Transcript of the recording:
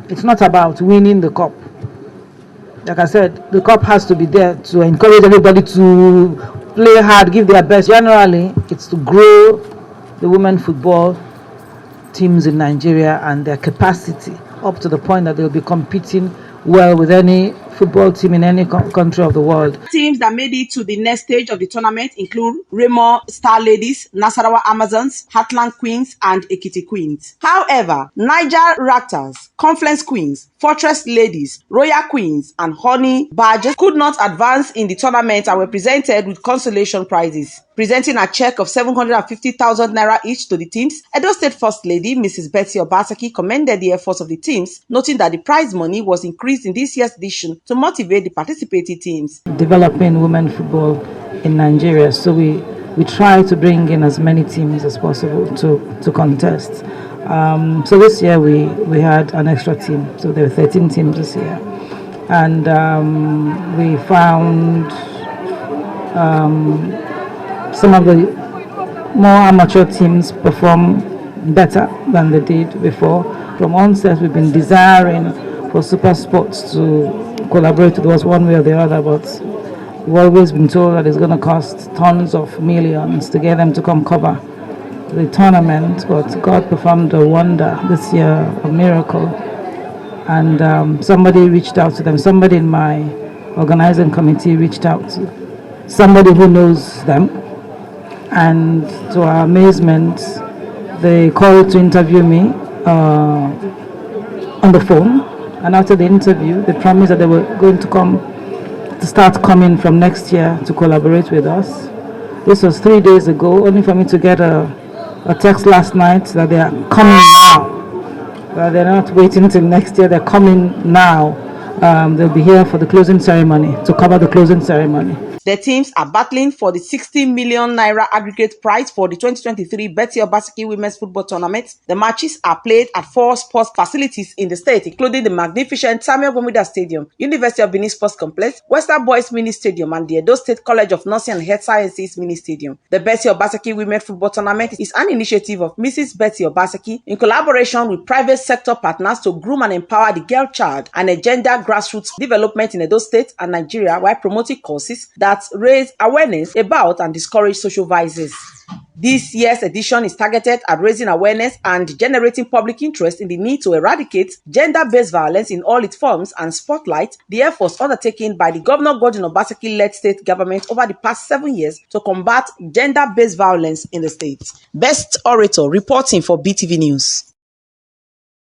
It's not about winning the cup. Like I said, the cup has to be there to encourage everybody to play hard, give their best. Generally, it's to grow the women football teams in Nigeria and their capacity up to the point that they'll be competing well with any football team in any country of the world. Teams that made it to the next stage of the tournament include Remo Star Ladies, Nasarawa Amazons, Heartland Queens, and Ekiti Queens. However, Niger Raptors, Confluence Queens, Fortress Ladies, Royal Queens, and Honey Badgers could not advance in the tournament and were presented with consolation prizes. Presenting a check of 750,000 naira each to the teams, Edo State First Lady Mrs. Betty Obaseki commended the efforts of the teams, noting that the prize money was increased in this year's edition to motivate the participating teams. Developing women football in Nigeria, so we try to bring in as many teams as possible to contest. So this year we had an extra team, so there were 13 teams this year, and we found some of the more amateur teams perform better than they did before. From onset, we've been desiring for Super Sports to collaborate with us one way or the other, but we've always been told that it's going to cost tons of millions to get them to come cover the tournament. But God performed a wonder this year, a miracle, and somebody reached out to them. Somebody in my organizing committee reached out to somebody who knows them. And to our amazement, they called to interview me on the phone. And after the interview, they promised that they were going to start coming from next year to collaborate with us. This was 3 days ago, only for me to get a text last night that they are coming now. That they're not waiting till next year, they're coming now. They'll be here for the closing ceremony, to cover the closing ceremony. The teams are battling for the 60 million naira aggregate prize for the 2023 Betty Obaseki Women's Football Tournament. The matches are played at 4 sports facilities in the state, including the magnificent Samuel Bomida Stadium, University of Benin Sports Complex, Western Boys Mini Stadium, and the Edo State College of Nursing and Health Sciences Mini Stadium. The Betty Obaseki Women's Football Tournament is an initiative of Mrs. Betty Obaseki in collaboration with private sector partners to groom and empower the girl child and engender grassroots development in Edo State and Nigeria while promoting courses that raise awareness about and discourage social vices. This year's edition is targeted at raising awareness and generating public interest in the need to eradicate gender-based violence in all its forms and spotlight the efforts undertaken by the Governor Godwin Obaseki-led state government over the past 7 years to combat gender-based violence in the state. Best Orator reporting for BTV News.